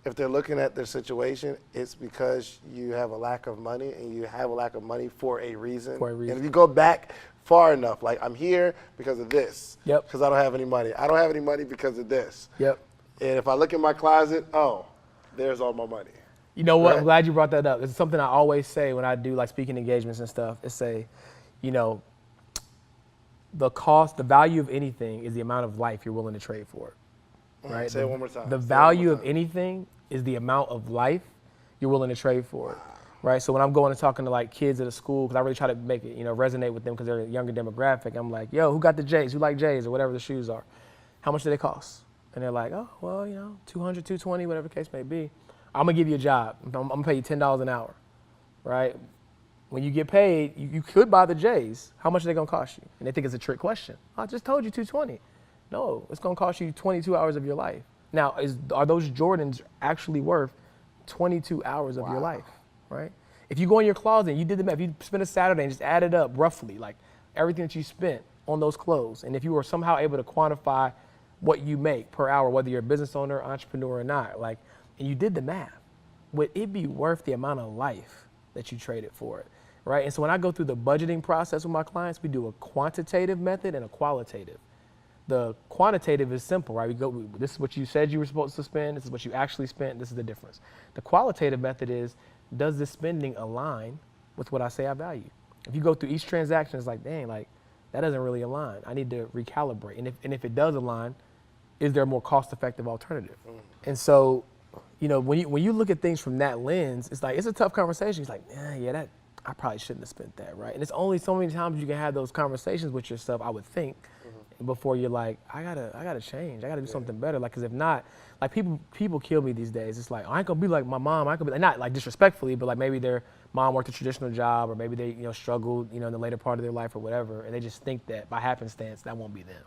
if they're looking at their situation, it's because you have a lack of money, and you have a lack of money for a reason. For a reason. And if you go back far enough, like, I'm here because of this. Yep. Because I don't have any money. I don't have any money because of this. Yep. And if I look in my closet, oh, there's all my money. You know what? Right. I'm glad you brought that up. It's something I always say when I do like speaking engagements and stuff. It's say, you know, the value of anything is the amount of life you're willing to trade for it. Right? Say it one more time. The value of anything is the amount of life you're willing to trade for it. Right? So when I'm going and talking to like kids at a school, because I really try to make it, you know, resonate with them because they're a younger demographic, I'm like, yo, who got the J's? Who like J's or whatever the shoes are? How much do they cost? And they're like, oh, well, you know, 200, 220, whatever the case may be. I'm gonna give you a job. I'm gonna pay you $10 an hour, right? When you get paid, you could buy the J's. How much are they gonna cost you? And they think it's a trick question. I just told you 220. No, it's gonna cost you 22 hours of your life. Now, are those Jordans actually worth 22 hours of your life, right? If you go in your closet and you did the math, if you spent a Saturday and just added up roughly, like everything that you spent on those clothes, and if you were somehow able to quantify what you make per hour, whether you're a business owner, entrepreneur or not, like, and you did the math, would it be worth the amount of life that you traded for it, right? And so when I go through the budgeting process with my clients, we do a quantitative method and a qualitative. The quantitative is simple, right? This is what you said you were supposed to spend, this is what you actually spent, this is the difference. The qualitative method is, does this spending align with what I say I value? If you go through each transaction, it's like, dang, like, that doesn't really align. I need to recalibrate. And if it does align, is there a more cost-effective alternative? And so, you know, when you look at things from that lens, it's like, it's a tough conversation. It's like, yeah, I probably shouldn't have spent that, right? And it's only so many times you can have those conversations with yourself, I would think, before you're like, I gotta change. I gotta do something better. Like, cause if not, like people kill me these days. It's like, I ain't gonna be like my mom. I could be like, not like disrespectfully, but like maybe their mom worked a traditional job, or maybe they, you know, struggled, you know, in the later part of their life or whatever, and they just think that by happenstance that won't be them.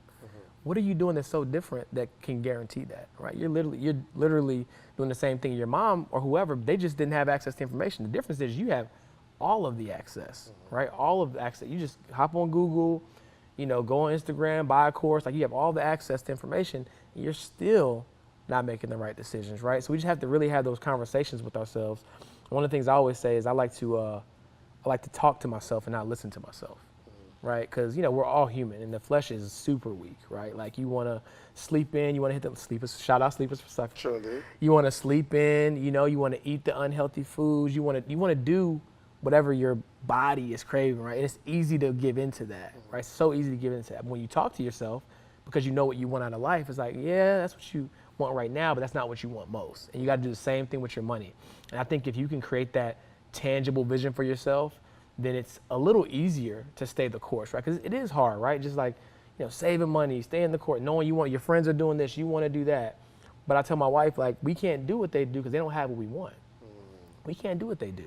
What are you doing that's so different that can guarantee that, right? You're literally doing the same thing. Your mom or whoever, they just didn't have access to information. The difference is you have all of the access, right? All of the access. You just hop on Google, you know, go on Instagram, buy a course. Like, you have all the access to information, and you're still not making the right decisions, right? So we just have to really have those conversations with ourselves. One of the things I always say is I like to talk to myself and not listen to myself. Right, because, you know, we're all human, and the flesh is super weak, right? Like, you want to sleep in, you want to hit the sleepers, shout out sleepers for sucking. Sure do. You want to sleep in, you know, you want to eat the unhealthy foods, you want to do whatever your body is craving, right? And it's easy to give into that, right? It's so easy to give into that. But when you talk to yourself, because you know what you want out of life, it's like, yeah, that's what you want right now, but that's not what you want most. And you got to do the same thing with your money. And I think if you can create that tangible vision for yourself, then it's a little easier to stay the course, right? Because it is hard, right? Just like, you know, saving money, stay in the course, knowing your friends are doing this, you want to do that. But I tell my wife, like, we can't do what they do because they don't have what we want. We can't do what they do.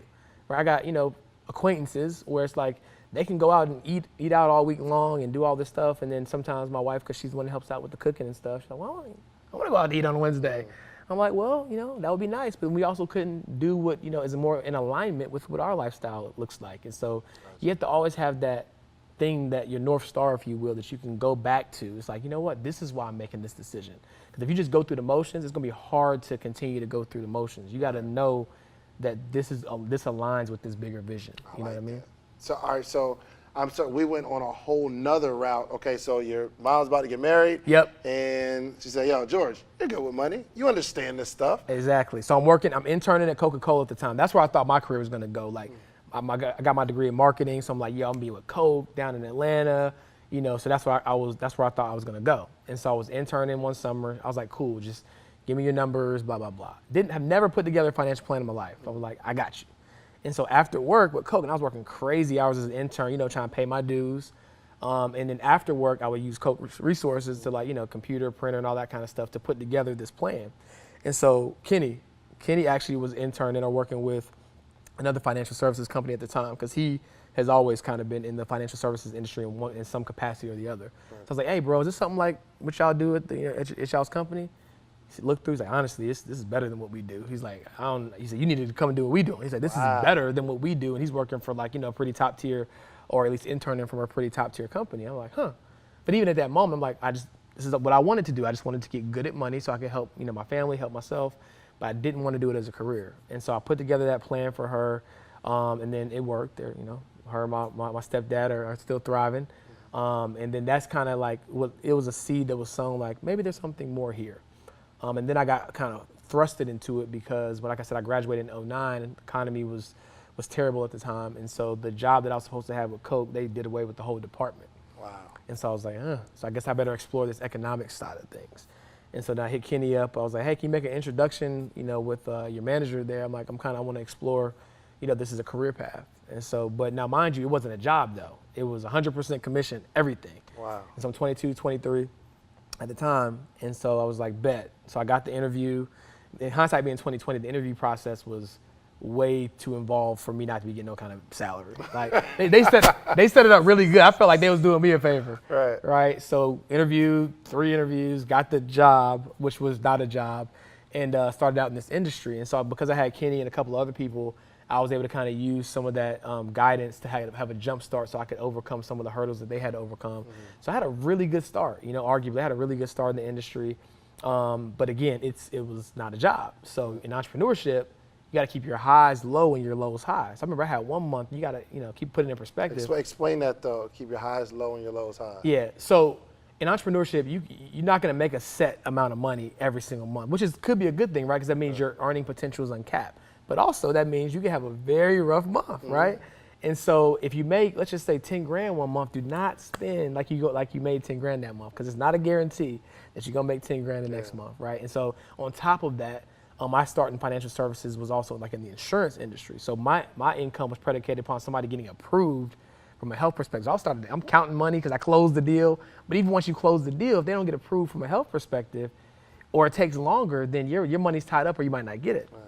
Right? I got, you know, acquaintances where it's like they can go out and eat out all week long and do all this stuff, and then sometimes my wife, because she's the one that helps out with the cooking and stuff, she's like, well, I want to go out to eat on Wednesday. I'm like, well, you know, that would be nice, but we also couldn't do what, you know, is more in alignment with what our lifestyle looks like. And so you have to always have that thing, that your North Star, if you will, that you can go back to. It's like, you know what, this is why I'm making this decision. Because if you just go through the motions, it's going to be hard to continue to go through the motions. You got to know that this aligns with this bigger vision. You know what I mean? So, all right, so we went on a whole nother route. Okay, so your mom's about to get married. Yep. And she said, yo, George, you're good with money. You understand this stuff. Exactly. So I'm interning at Coca-Cola at the time. That's where I thought my career was going to go. Like, I got my degree in marketing, so I'm like, yo, I'm gonna be with Coke down in Atlanta. You know, so that's where I thought I was going to go. And so I was interning one summer. I was like, cool, just give me your numbers, blah, blah, blah. Have never put together a financial plan in my life. I was like, I got you. And so after work with Coke, and I was working crazy hours as an intern, you know, trying to pay my dues. And then after work, I would use Coke resources to, like, you know, computer, printer, and all that kind of stuff to put together this plan. And so Kenny actually was interning or working with another financial services company at the time, because he has always kind of been in the financial services industry in some capacity or the other. So I was like, hey, bro, is this something like what y'all do at y'all's company? He looked through, he's like, honestly, this is better than what we do. He's like, he said, you need to come and do what we do. He said, this is better than what we do. And he's working for, like, you know, pretty top tier, or at least interning from a pretty top tier company. I'm like, huh. But even at that moment, I'm like, this is what I wanted to do. I just wanted to get good at money so I could help, you know, my family, help myself. but I didn't want to do it as a career. And so I put together that plan for her, and then it worked. Her and my stepdad are still thriving. And then that's kind of like, it was a seed that was sown, like maybe there's something more here. And then I got kind of thrusted into it because, like I said, I graduated in 2009 and the economy was terrible at the time. And so the job that I was supposed to have with Coke, they did away with the whole department. Wow. And so I was like, so I guess I better explore this economic side of things. And so then I hit Kenny up. I was like, hey, can you make an introduction, with your manager there? I'm like, I want to explore, this is a career path. And so, but now mind you, it wasn't a job though. It was 100% commission, everything. Wow. And so I'm 22, 23 at the time. And so I was like, bet. So I got the interview. In hindsight being 2020, the interview process was way too involved for me not to be getting no kind of salary. Like they set it up really good. I felt like they was doing me a favor. Right. Right. So interviewed, 3 interviews, got the job, which was not a job, and started out in this industry. And so because I had Kenny and a couple of other people, I was able to kind of use some of that guidance to have a jump start so I could overcome some of the hurdles that they had to overcome. Mm-hmm. So I had a really good start, arguably I had a really good start in the industry. But again, it was not a job. So in entrepreneurship, you got to keep your highs low and your lows high. So I remember I had 1 month, you got to, keep putting it in perspective. Explain that though, keep your highs low and your lows high. Yeah, so in entrepreneurship, you're not going to make a set amount of money every single month, which could be a good thing, right? Because that means your earning potential is uncapped. But also that means you can have a very rough month, mm-hmm. right? And so if you make, let's just say 10 grand 1 month, do not spend like you made 10 grand that month, because it's not a guarantee that you're gonna make 10 grand the next month, right? And so on top of that, my start in financial services was also like in the insurance industry. So my income was predicated upon somebody getting approved from a health perspective. I'm counting money because I closed the deal. But even once you close the deal, if they don't get approved from a health perspective, or it takes longer, then your money's tied up or you might not get it. Right.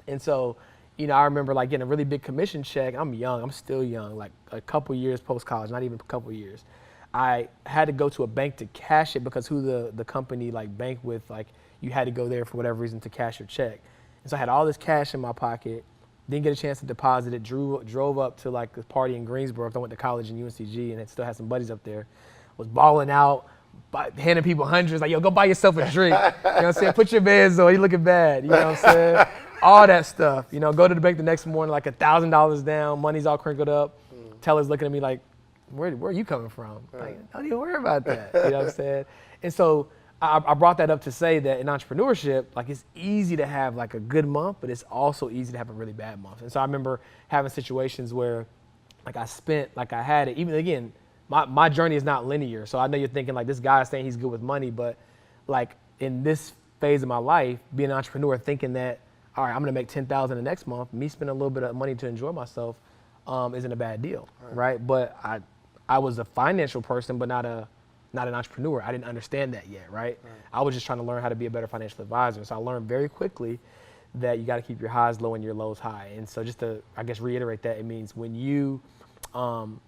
And so, I remember like getting a really big commission check. I'm still young, like a couple years post-college, not even a couple years. I had to go to a bank to cash it because who the company like banked with, like you had to go there for whatever reason to cash your check. And so I had all this cash in my pocket, didn't get a chance to deposit it, drove up to like a party in Greensboro. I went to college in UNCG and still had some buddies up there. Was balling out, handing people hundreds, like, yo, go buy yourself a drink. You know what I'm saying? Put your bands on, you looking bad. You know what I'm saying? All that stuff. Go to the bank the next morning, like $1,000 down, money's all crinkled up. Teller's looking at me like, where are you coming from? Like, don't even worry about that. You know what I'm saying? And so I brought that up to say that in entrepreneurship, like it's easy to have like a good month, but it's also easy to have a really bad month. And so I remember having situations where like I had it, even again, my journey is not linear. So I know you're thinking like this guy is saying he's good with money, but like in this phase of my life, being an entrepreneur, thinking that, all right, I'm gonna make $10,000 the next month, me spending a little bit of money to enjoy myself isn't a bad deal, right? But I was a financial person, but not an entrepreneur. I didn't understand that yet, right? I was just trying to learn how to be a better financial advisor. So I learned very quickly that you gotta keep your highs low and your lows high. And so just to, I guess, reiterate that, it means when you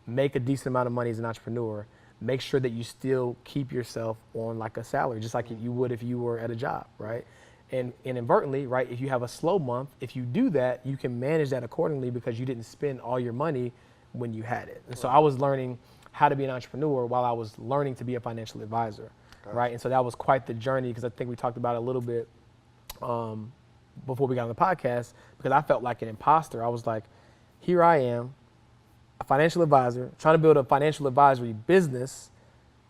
make a decent amount of money as an entrepreneur, make sure that you still keep yourself on like a salary, just like you would if you were at a job, right? And inadvertently, right, if you have a slow month, if you do that, you can manage that accordingly because you didn't spend all your money when you had it. And so I was learning how to be an entrepreneur while I was learning to be a financial advisor, right? And so that was quite the journey, because I think we talked about it a little bit before we got on the podcast, because I felt like an imposter. I was like, here I am, a financial advisor, trying to build a financial advisory business,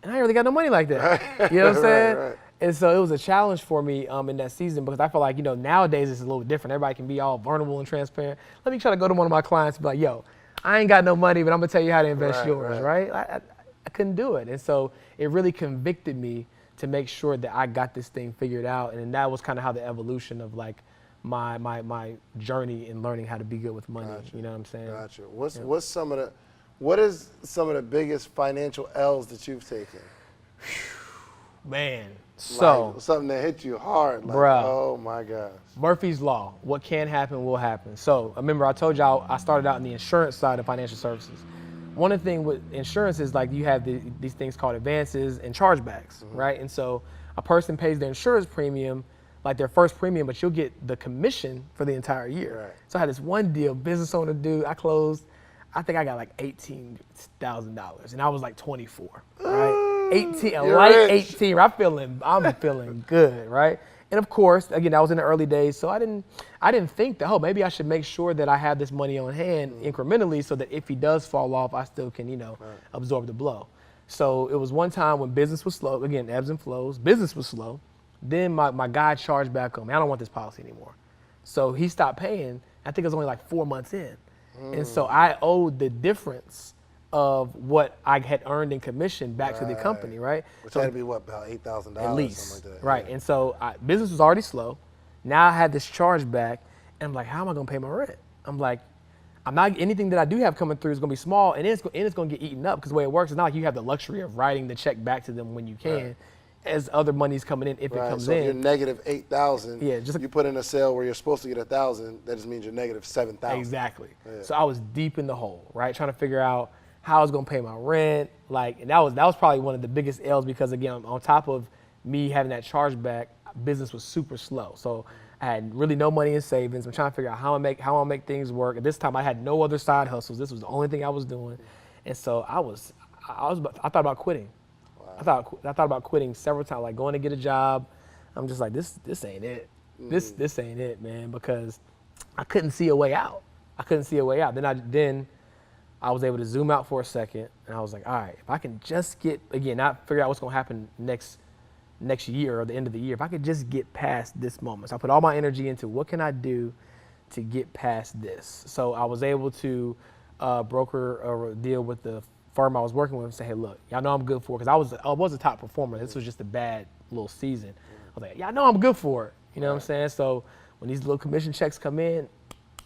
and I ain't really got no money like that. You know what I'm saying? Right. And so it was a challenge for me in that season, because I felt like, nowadays it's a little different. Everybody can be all vulnerable and transparent. Let me try to go to one of my clients and be like, yo, I ain't got no money, but I'm gonna tell you how to invest yours, right? I couldn't do it. And so it really convicted me to make sure that I got this thing figured out. And that was kind of how the evolution of like my journey in learning how to be good with money. Gotcha. You know what I'm saying? Gotcha. What is some of the biggest financial L's that you've taken? Man, so like something that hit you hard, like, bruh, oh my gosh. Murphy's Law, what can happen will happen. So remember I told y'all I started out in the insurance side of financial services. One of the things with insurance is like you have these things called advances and chargebacks, right? And so a person pays their insurance premium, like their first premium, but you'll get the commission for the entire year. Right. So I had this one deal, business owner dude, I closed, I think I got like $18,000 and I was like 24, right? 18, a light 18, I'm feeling good, right? And of course, again, I was in the early days, so I didn't think that, oh, maybe I should make sure that I have this money on hand incrementally so that if he does fall off, I still can, absorb the blow. So it was one time when business was slow, again, ebbs and flows, business was slow. Then my guy charged back on me. I don't want this policy anymore. So he stopped paying. I think it was only like 4 months in. And so I owed the difference of what I had earned in commission back to the company, right? Which so had to be what, about $8,000? at least, something like that. right? Yeah. And so business was already slow. Now I had this charge back, and I'm like, how am I gonna pay my rent? I'm like, anything that I do have coming through is gonna be small, and it's gonna get eaten up because the way it works is not like you have the luxury of writing the check back to them when you can, as other money's coming in if it comes so in. if you're negative 8,000, Yeah, just you put in a sale where you're supposed to get 1,000, that just means you're negative 7,000. Exactly. Yeah. So I was deep in the hole, right? Trying to figure out how I was gonna pay my rent. And that was probably one of the biggest L's because again, on top of me having that charge back, business was super slow. So I had really no money in savings. I'm trying to figure out how I make things work. At this time I had no other side hustles. This was the only thing I was doing. And so I thought about quitting. Wow. I thought about quitting several times, like going to get a job. I'm just like, this ain't it. This ain't it, man, because I couldn't see a way out. Then I was able to zoom out for a second, and I was like, all right, if I can just not figure out what's gonna happen next year or the end of the year, if I could just get past this moment. So I put all my energy into what can I do to get past this. So I was able to broker a deal with the firm I was working with and say, hey, look, y'all know I'm good for it, because I was a top performer. This was just a bad little season. I was like, y'all know I'm good for it. You know what I'm saying? So when these little commission checks come in,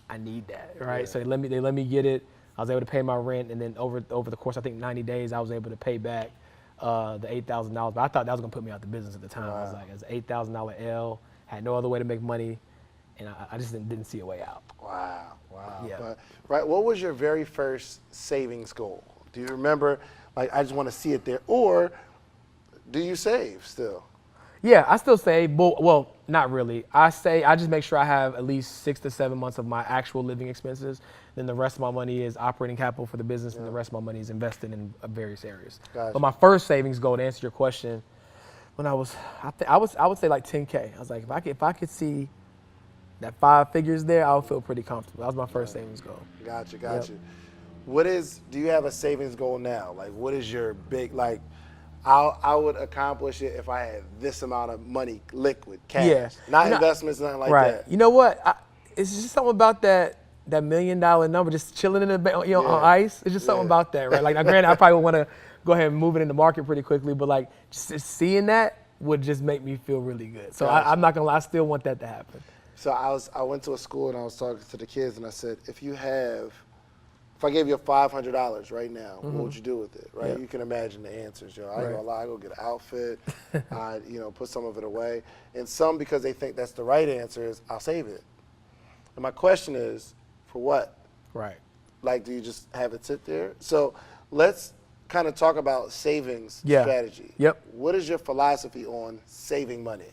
I need that, right? Yeah. So they let me get it. I was able to pay my rent, and then over the course, I think 90 days, I was able to pay back the $8,000. But I thought that was gonna put me out the business at the time. Wow. I was like, it's an $8,000 L, had no other way to make money, and I just didn't see a way out. Wow. Yeah. But, right, what was your very first savings goal? Do you remember, like, I just want to see it there, or do you save still? Yeah, I still save, but, well, not really. I just make sure I have at least 6 to 7 months of my actual living expenses. Then the rest of my money is operating capital for the business, and the rest of my money is invested in various areas. Gotcha. But my first savings goal, to answer your question, when I would say like 10K. I was like, if I could see that 5 figures there, I would feel pretty comfortable. That was my first savings goal. Gotcha. Yep. Do you have a savings goal now? Like, what is your big, like, I would accomplish it if I had this amount of money, liquid, cash, not investments, nothing like that. You know what? It's just something about that $1 million number, just chilling in the bank, on ice. It's just something about that, right? Like, now, granted, I probably would want to go ahead and move it in the market pretty quickly, but like, just seeing that would just make me feel really good. So I'm not gonna lie, I still want that to happen. So I went to a school and I was talking to the kids and I said, if I gave you $500 right now, what would you do with it, right? You can imagine the answers, I ain't gonna lie, I go get an outfit, I put some of it away. And some, because they think that's the right answer, is I'll save it. And my question is, for what? Right. Like, do you just have it sit there? So let's kind of talk about savings strategy. Yep. What is your philosophy on saving money?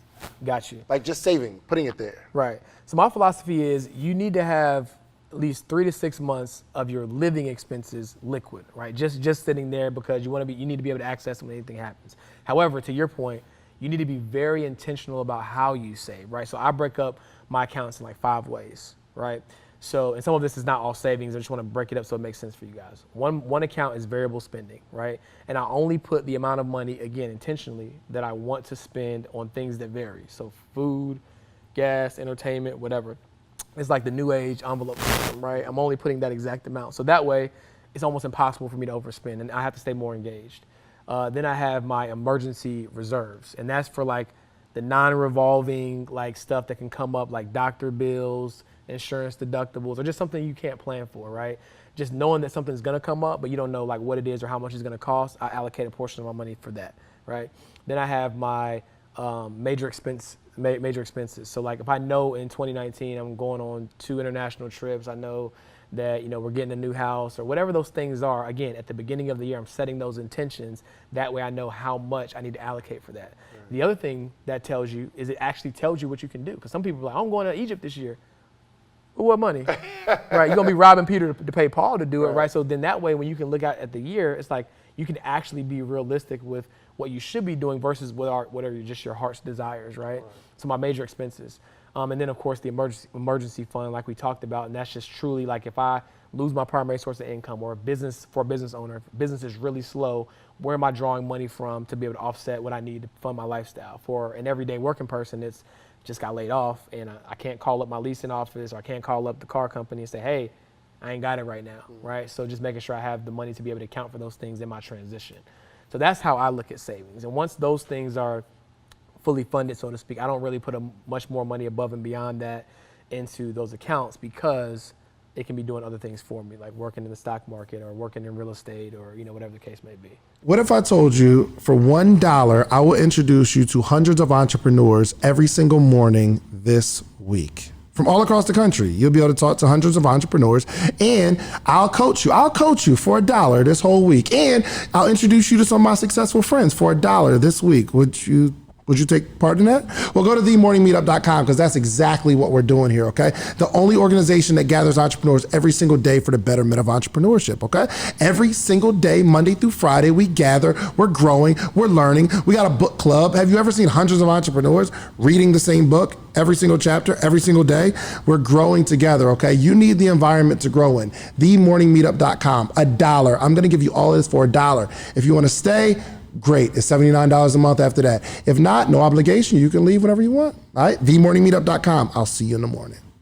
Got you. Like, just saving, putting it there. Right. So my philosophy is you need to have at least 3 to 6 months of your living expenses liquid, right? Just sitting there, because you need to be able to access them when anything happens. However, to your point, you need to be very intentional about how you save, right? So I break up my accounts in like 5 ways, right? So, and some of this is not all savings. I just want to break it up so it makes sense for you guys. One account is variable spending, right? And I only put the amount of money, again, intentionally, that I want to spend on things that vary. So food, gas, entertainment, whatever. It's like the new age envelope system, right? I'm only putting that exact amount. So that way, it's almost impossible for me to overspend, and I have to stay more engaged. Then I have my emergency reserves, and that's for like the non-revolving like stuff that can come up, like doctor bills, insurance deductibles, or just something you can't plan for, right? Just knowing that something's gonna come up, but you don't know like what it is or how much it's gonna cost, I allocate a portion of my money for that, right? Then I have my major expenses. So like if I know in 2019 I'm going on 2 international trips, I know that we're getting a new house or whatever those things are. Again, at the beginning of the year, I'm setting those intentions. That way I know how much I need to allocate for that. Right. The other thing that tells you is it actually tells you what you can do. Because some people are like, I'm going to Egypt this year. But what money? Right, you're gonna be robbing Peter to pay Paul to do it, right? So then that way, when you can look at the year, it's like you can actually be realistic with what you should be doing versus what are just your heart's desires, right? So my major expenses. And then of course the emergency fund, like we talked about, and that's just truly like if I lose my primary source of income, or for a business owner, if business is really slow, where am I drawing money from to be able to offset what I need to fund my lifestyle? For an everyday working person, it's just got laid off and I can't call up my leasing office, or I can't call up the car company and say, hey, I ain't got it right now, right? So just making sure I have the money to be able to account for those things in my transition. So that's how I look at savings. And once those things are fully funded, so to speak, I don't really put much more money above and beyond that into those accounts, because it can be doing other things for me, like working in the stock market or working in real estate, or whatever the case may be. What if I told you for $1, I will introduce you to hundreds of entrepreneurs every single morning this week? From all across the country, you'll be able to talk to hundreds of entrepreneurs, and I'll coach you. I'll coach you for $1 this whole week, and I'll introduce you to some of my successful friends for $1 this week. Would you take part in that? Well, go to themorningmeetup.com, because that's exactly what we're doing here, okay? The only organization that gathers entrepreneurs every single day for the betterment of entrepreneurship, okay? Every single day, Monday through Friday, we gather, we're growing, we're learning. We got a book club. Have you ever seen hundreds of entrepreneurs reading the same book, every single chapter, every single day? We're growing together, okay? You need the environment to grow in. Themorningmeetup.com, $1. I'm gonna give you all this for $1. If you wanna stay, great. It's $79 a month after that. If not, no obligation. You can leave whenever you want. All right? Themorningmeetup.com. I'll see you in the morning.